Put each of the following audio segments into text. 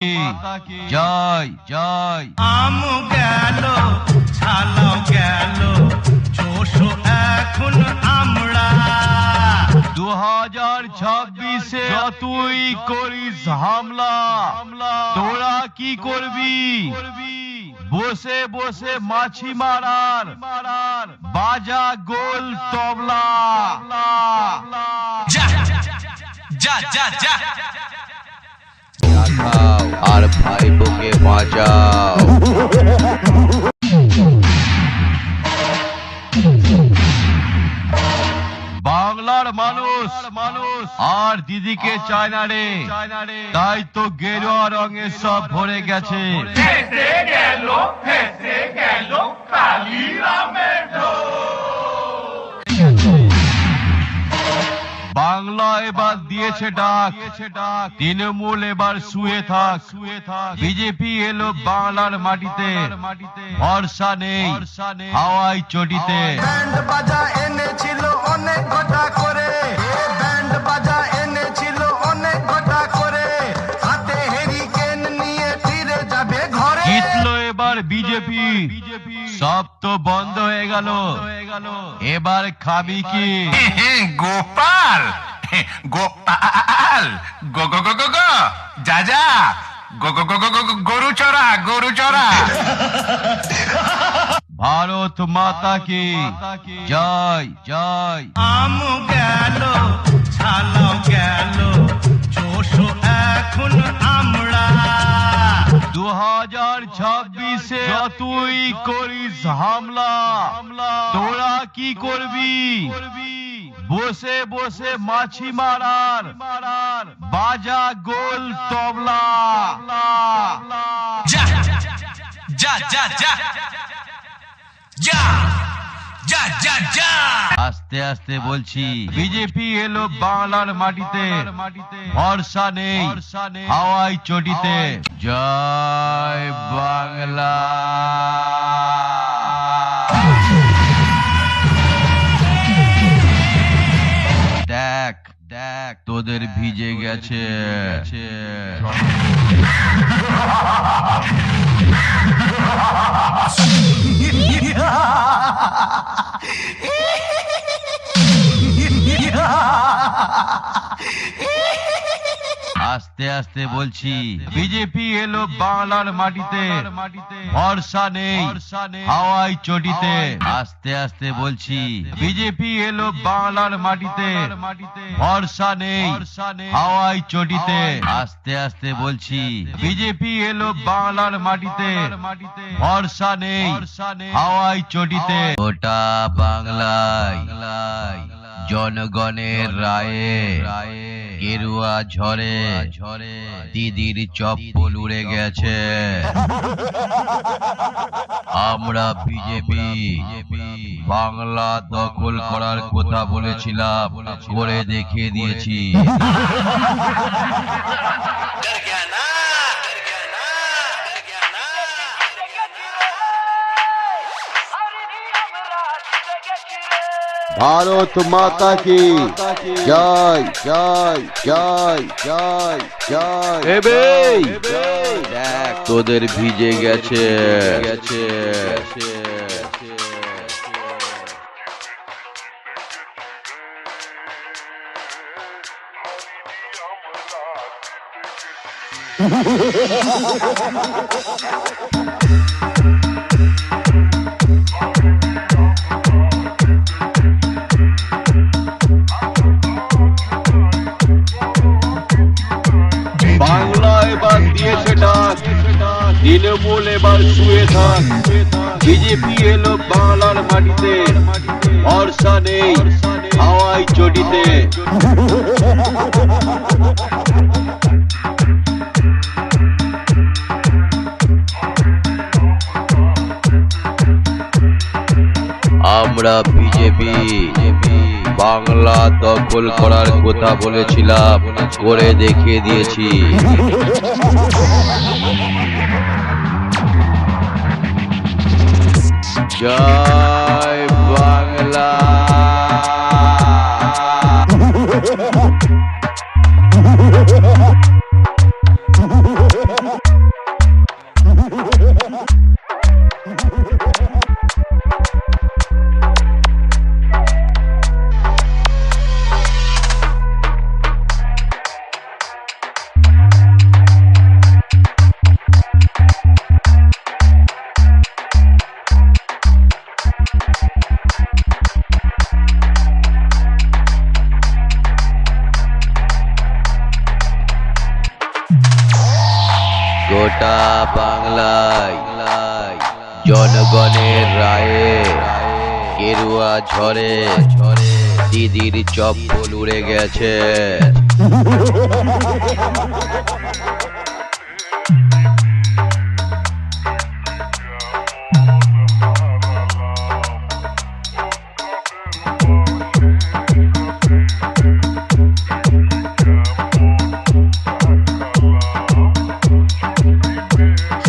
জয় জয়। আম গেল ছালাও গেল চোষো এখন আমরা 2026-এ যতই করিস হামলা তোরা কি করবি? বসে বসে মাছি মারার বাজা গোল তবলা। যা যা যা যা খাও আর ভাইপোকে বাঁচাও। বাংলার মানুষ আর দিদিকে চায় না রে, তাই তো গেরুয়া রঙে সব ভরে গেছে। হেসে গেল কালিরামের বাংলা এবার দিয়েছে ডাক, তৃণমূল এবার শুয়ে থাক। বিজেপি এলো বাংলার মাটিতে, ভরসা নেই হাওয়াই চটিতে। ব্যান্ড বাজা এনেছিল অনেক ঘটা করে, ব্যান্ড বাজা এনেছিল অনেক ঘটা করে, হাতে হেরিকেন নিয়ে ফিরে যাবে ঘরে। জিতলো এবার বিজেপি, সব তো বন্ধ হয়ে গেল, এবার খাবি কি? গোপাল গোপাল গো গো গো গো গো যা যা গো গো গো গো গো গরু চড়া। ভারত মাতা কি জয় জয়। আম গেল ছালাও গেল চোষো এখন আমরা 2026-এ যতই করিস হামলা তোরা কি করবি? বসে বসে মাছি মারার বাজা গোল তবলা। যা যা যা যা যা যা যা যা আস্তে আস্তে বলছি, বিজেপি এলো বাংলার মাটিতে, ভরসা নেই হাওয়াই চটিতে। জয় বাংলা। দেখ দেখ তোদের ভিজে গেছে। আস্তে আস্তে বলছি, বিজেপি এলো বাংলার মাটিতে, ভরসা নেই হাওয়াই চটিতে। আস্তে আস্তে বলছি, বিজেপি এলো বাংলার মাটিতে, ভরসা নেই হাওয়াই চটিতে। আস্তে আস্তে বলছি, বিজেপি এলো বাংলার মাটিতে, ভরসা নেই হাওয়াই চটিতে। গোটা বাংলায় জনগণের রায়ে গেরুয়া ঝরে দিদির চপ্পল উড়ে গেছে। আমরা বিজেপি বাংলা দখল করার কথা বলেছিলাম, করে দেখিয়ে দিয়েছি। ভারত মাতা কি জয় জয় জয় জয় জয়। দেখ তোদের ভিজে গেছে। বাংলা এবার দিয়েছে ডাক, তৃণমূল এবার শুয়ে থাক। বিজেপি এলো বাংলার মাটিতে, ভরসা নেই হাওয়াই চটিতে। আমরা বিজেপি বাংলা দখল করার কথা বলেছিলাম, করে দেখিয়ে দিয়েছি। জয় বাংলা। গোটা বাংলায় জনগণের রায়ে গেরুয়া ঝড়ে দিদির চপ্পল উড়ে গেছে।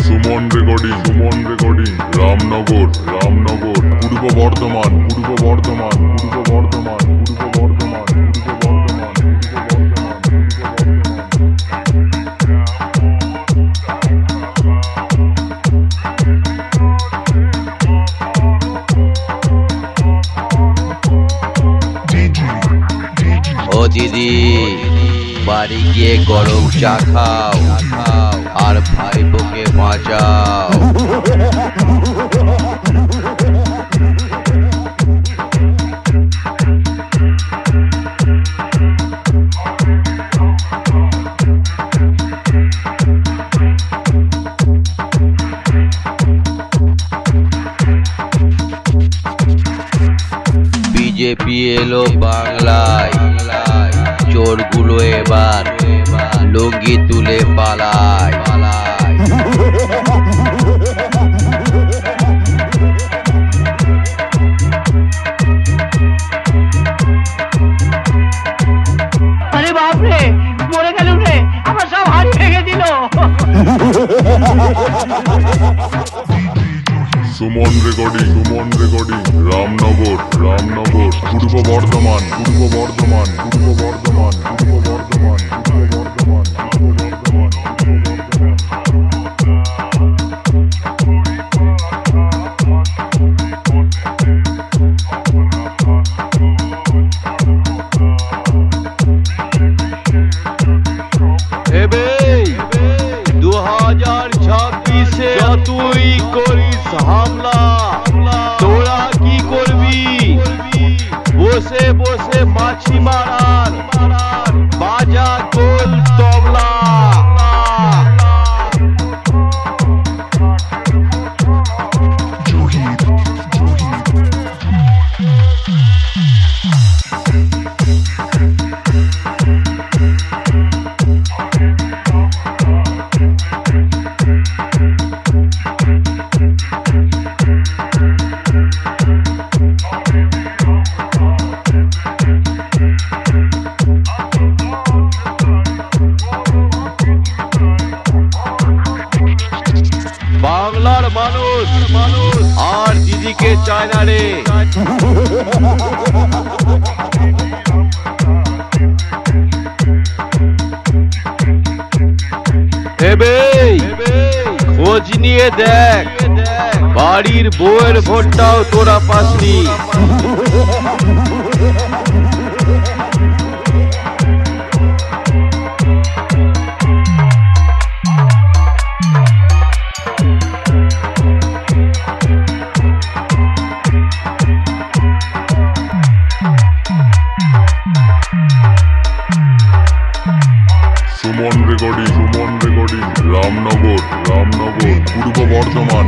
সুমন রেকর্ডিং রামনগর পূর্ব বর্ধমান। ও দিদি, বাড়ি গিয়ে গরম চা খাও আর ভাইপোকে বাঁচাও। বিজেপি এলো বাংলায়, চোরগুলো এবার লুঙ্গি তুলে পালায়। আরে বাপরে, মরে গেল রে, আমার সব হাড়ি ভেঙে দিল। সুমন রেকর্ডিং রামনগর পূর্ব বর্ধমান। এবে 2026-এ তুই করিস হামলা, তোরা কি করবি? বসে বসে মাছি মারার, বাজা গোল তবলা। বাংলার মানুষ আর দিদিকে চায় না রে। এবে খোঁজ নিয়ে দেখ, বাড়ির বউয়ের ভোটটাও তোরা পাসনি। সুমন রেকর্ডিং রামনগর পূর্ব বর্ধমান।